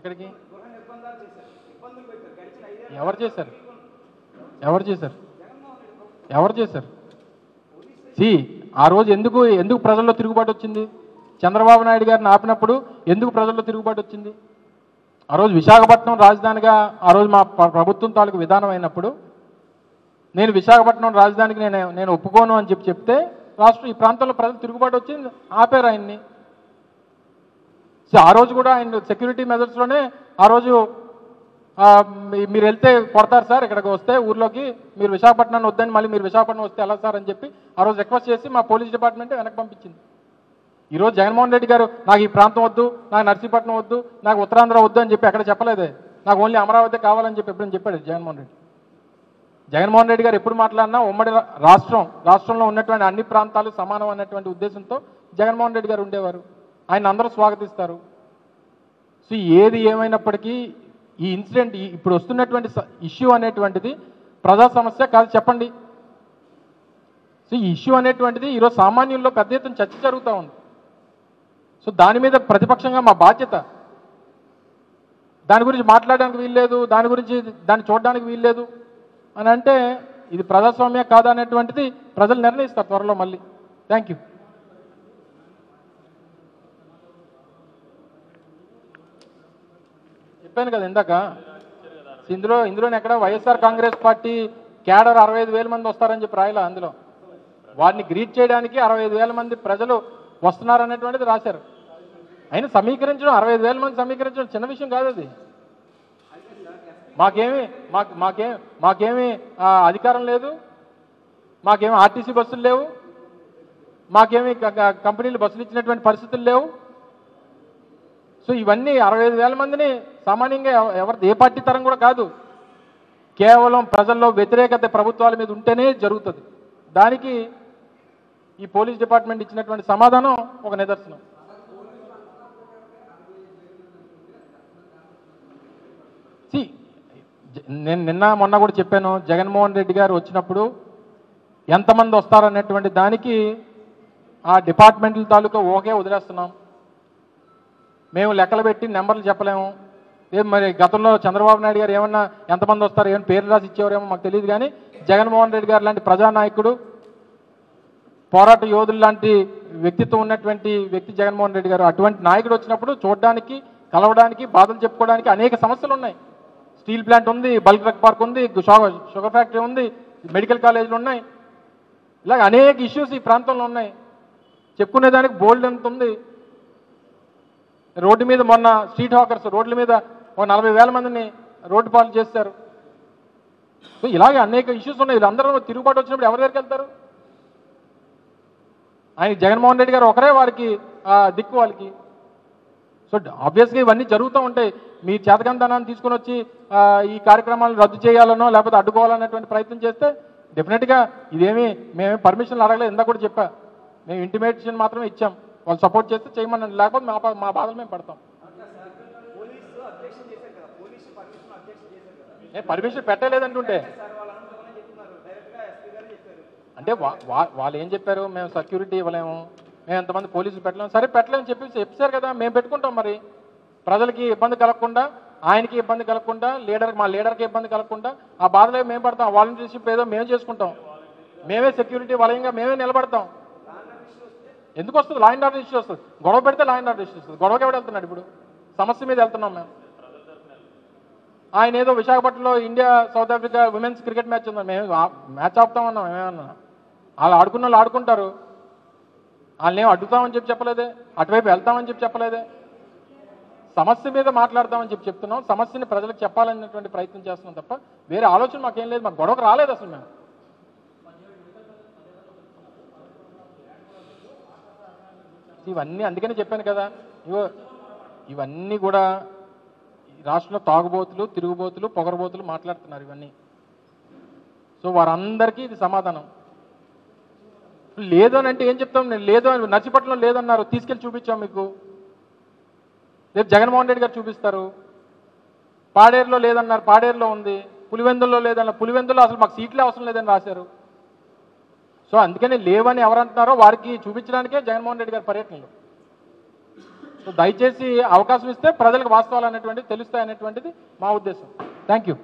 ఎక్కడికి ఎవరు చేశారు ఎవరు చేశారు ఎవరు చేశారు ఆ రోజు ఎందుకు ప్రజల్లో తిరుగుబాటు వచ్చింది? చంద్రబాబు నాయుడు గారిని ఆపినప్పుడు ఎందుకు ప్రజల్లో తిరుగుబాటు వచ్చింది? ఆ రోజు విశాఖపట్నం రాజధానిగా ఆ రోజు మా ప్రభుత్వం తాలూకు విధానం అయినప్పుడు నేను విశాఖపట్నం రాజధానికి నేను ఒప్పుకోను అని చెప్తే ఈ ప్రాంతంలో ప్రజలు తిరుగుబాటు వచ్చింది, ఆపారు ఆయన్ని. ఆ రోజు కూడా ఆయన సెక్యూరిటీ మెజర్స్లోనే ఆ రోజు మీరు వెళ్తే కొడతారు సార్, ఇక్కడికి వస్తే ఊర్లోకి మీరు విశాఖపట్నాన్ని వద్దని మళ్ళీ మీరు విశాఖపట్నం వస్తే ఎలా సార్ అని చెప్పి ఆ రోజు రిక్వెస్ట్ చేసి మా పోలీస్ డిపార్ట్మెంట్ వెనక్కి పంపించింది. ఈరోజు జగన్మోహన్ రెడ్డి గారు నాకు ఈ ప్రాంతం వద్దు, నాకు నర్సీపట్నం వద్దు, నాకు ఉత్తరాంధ్ర వద్దు అని చెప్పి ఎక్కడ చెప్పలేదే. నాకు ఓన్లీ అమరావతి కావాలని చెప్పి ఎప్పుడని చెప్పాడు జగన్మోహన్ రెడ్డి గారు ఎప్పుడు మాట్లాడినా ఉమ్మడి రాష్ట్రంలో ఉన్నటువంటి అన్ని ప్రాంతాలు సమానం అన్నటువంటి ఉద్దేశంతో జగన్మోహన్ రెడ్డి గారు ఉండేవారు. ఆయన అందరూ స్వాగతిస్తారు. సో ఏది ఏమైనప్పటికీ ఈ ఇన్సిడెంట్ ఇప్పుడు వస్తున్నటువంటి ఇష్యూ అనేటువంటిది ప్రజా సమస్య కాదు చెప్పండి. సో ఈ ఇష్యూ అనేటువంటిది ఈరోజు సామాన్యుల్లో పెద్ద ఎత్తున చర్చ జరుగుతూ ఉంది. సో దాని మీద ప్రతిపక్షంగా మా బాధ్యత. దాని గురించి మాట్లాడడానికి వీల్లేదు, దాన్ని చూడడానికి వీల్లేదు అని అంటే ఇది ప్రజాస్వామ్యం కాదా అనేటువంటిది ప్రజలు నిర్ణయిస్తారు త్వరలో మళ్ళీ. Thank you. చెప్పాను కదా ఇందాక, ఇందులోనే ఎక్కడ వైఎస్ఆర్ కాంగ్రెస్ పార్టీ క్యాడర్ 65,000 మంది వస్తారని చెప్పి రాయలా. అందులో వారిని గ్రీట్ చేయడానికి 65,000 మంది ప్రజలు వస్తున్నారనేటువంటిది రాశారు. అయినా సమీకరించడం 65,000 మంది సమీకరించడం చిన్న విషయం కాదు. అది మాకేమి అధికారం లేదు, మాకేమి ఆర్టీసీ బస్సులు లేవు, మాకేమి కంపెనీలు బస్సులు ఇచ్చినటువంటి పరిస్థితులు లేవు. సో ఇవన్నీ 65,000 మందిని సామాన్యంగా ఏ పార్టీ తరం కూడా కాదు. కేవలం ప్రజల్లో వ్యతిరేకత ప్రభుత్వాల మీద ఉంటేనే జరుగుతుంది. దానికి ఈ పోలీస్ డిపార్ట్మెంట్ ఇచ్చినటువంటి సమాధానం ఒక నిదర్శనం. నేను నిన్న మొన్న కూడా చెప్పాను, జగన్మోహన్ రెడ్డి గారు వచ్చినప్పుడు ఎంతమంది వస్తారనేటువంటి దానికి ఆ డిపార్ట్మెంట్ల తాలూకా ఓకే వదిలేస్తున్నాం. మేము లెక్కలు పెట్టి నెంబర్లు చెప్పలేము. మరి గతంలో చంద్రబాబు నాయుడు గారు ఏమన్నా ఎంతమంది వస్తారు ఏమైనా పేర్లు రాసి ఇచ్చేవారేమో మాకు తెలియదు. కానీ జగన్మోహన్ రెడ్డి గారు లాంటి ప్రజానాయకుడు, పోరాట యోధులు లాంటి వ్యక్తిత్వం ఉన్నటువంటి వ్యక్తి జగన్మోహన్ రెడ్డి గారు. అటువంటి నాయకుడు వచ్చినప్పుడు చూడడానికి, కలవడానికి, బాధలు చెప్పుకోవడానికి అనేక సమస్యలు ఉన్నాయి. స్టీల్ ప్లాంట్ ఉంది, బల్క్ డ్రగ్ పార్క్ ఉంది, షుగర్ ఫ్యాక్టరీ ఉంది, మెడికల్ కాలేజీలు ఉన్నాయి. ఇలాగ అనేక ఇష్యూస్ ఈ ప్రాంతంలో ఉన్నాయి. చెప్పుకునేదానికి బోల్డ్ ఎంత ఉంది. రోడ్డు మీద మొన్న స్ట్రీట్ హాకర్స్ రోడ్ల మీద 40,000 మందిని రోడ్డు పాలు చేశారు. సో ఇలాగే అనేక ఇష్యూస్ ఉన్నాయి. వీళ్ళందరూ తిరుగుబాటు వచ్చినప్పుడు ఎవరి దగ్గరికి వెళ్తారు? ఆయన జగన్మోహన్ రెడ్డి గారు ఒకరే వారికి దిక్కు వాళ్ళకి. సో ఆబ్వియస్గా ఇవన్నీ జరుగుతూ ఉంటాయి. మీ చేతకంతనాన్ని తీసుకొని వచ్చి ఈ కార్యక్రమాలను రద్దు చేయాలనో లేకపోతే అడ్డుకోవాలనేటువంటి ప్రయత్నం చేస్తే డెఫినెట్గా మేమే పర్మిషన్లు అడగలేదు. ఇందాక కూడా చెప్పా, మేము ఇంటిమేషన్ మాత్రమే ఇచ్చాం. వాళ్ళు సపోర్ట్ చేస్తే చేయమని, లేకపోతే మా బాధలు మేము పడతాం. పర్మిషన్ పెట్టలేదంటుంటే అంటే వాళ్ళు ఏం చెప్పారు? మేము సెక్యూరిటీ ఇవ్వలేము, మేము ఎంతమంది పోలీసులు పెట్టలేము. సరే పెట్టలేమని చెప్పారు కదా, మేము పెట్టుకుంటాం. మరి ప్రజలకి ఇబ్బంది కలగకుండా, ఆయనకి ఇబ్బంది కలగకుండా, మా లీడర్కి ఇబ్బంది కలగకుండా ఆ బాధలే మేము పడతాం. వాలంటీర్షిప్ ఏదో మేము చేసుకుంటాం. మేమే సెక్యూరిటీ వలయంగా మేమే నిలబడతాం. ఎందుకు వస్తుంది? లా అండ్ ఆర్డర్ ఇష్యూ వస్తుంది. గొడవ పెడితే లా అండ్ ఆర్డర్ ఇష్యూ వస్తుంది. గొడవకి ఎవడు వెళ్తున్నాడు? ఇప్పుడు సమస్య మీద వెళ్తున్నాం మేము. ఆయన ఏదో విశాఖపట్నంలో India south Africa women's cricket match ఉందా, మేము మ్యాచ్ ఆపుతామన్నాం. ఏమన్నా వాళ్ళు ఆడుకున్న వాళ్ళు ఆడుకుంటారు. వాళ్ళని ఏం అడ్డుతామని చెప్పలేదే, అటువైపు వెళ్తామని చెప్పలేదే. సమస్య మీద మాట్లాడతామని చెప్తున్నాం. సమస్యని ప్రజలకు చెప్పాలనేటువంటి ప్రయత్నం చేస్తున్నాం తప్ప వేరే ఆలోచన మాకేం లేదు. మాకు గొడవకు రాలేదు అసలు. మేము ఇవన్నీ అందుకనే చెప్పాను కదా, ఇవన్నీ కూడా రాష్ట్రంలో తాగుబోతులు, తిరుగుబోతులు, పొగరబోతులు మాట్లాడుతున్నారు ఇవన్నీ. సో వారందరికీ ఇది సమాధానం. లేదు అని అంటే ఏం చెప్తాం? నేను లేదు అని, నర్సీపట్నంలో లేదన్నారు, తీసుకెళ్ళి చూపించాం మీకు. రేపు జగన్మోహన్ రెడ్డి గారు చూపిస్తారు. పాడేరులో లేదన్నారు, పాడేరులో ఉంది. పులివెందుల్లో లేదన్నారు, పులివెందుల్లో అసలు మాకు సీట్లే అవసరం లేదని రాశారు. సో అందుకని లేవని ఎవరంటున్నారో వారికి చూపించడానికే జగన్మోహన్ రెడ్డి గారి పర్యటనలు. సో దయచేసి అవకాశం ఇస్తే ప్రజలకు వాస్తవాలు అనేటువంటిది తెలుస్తాయి అనేటువంటిది మా ఉద్దేశం. Thank you.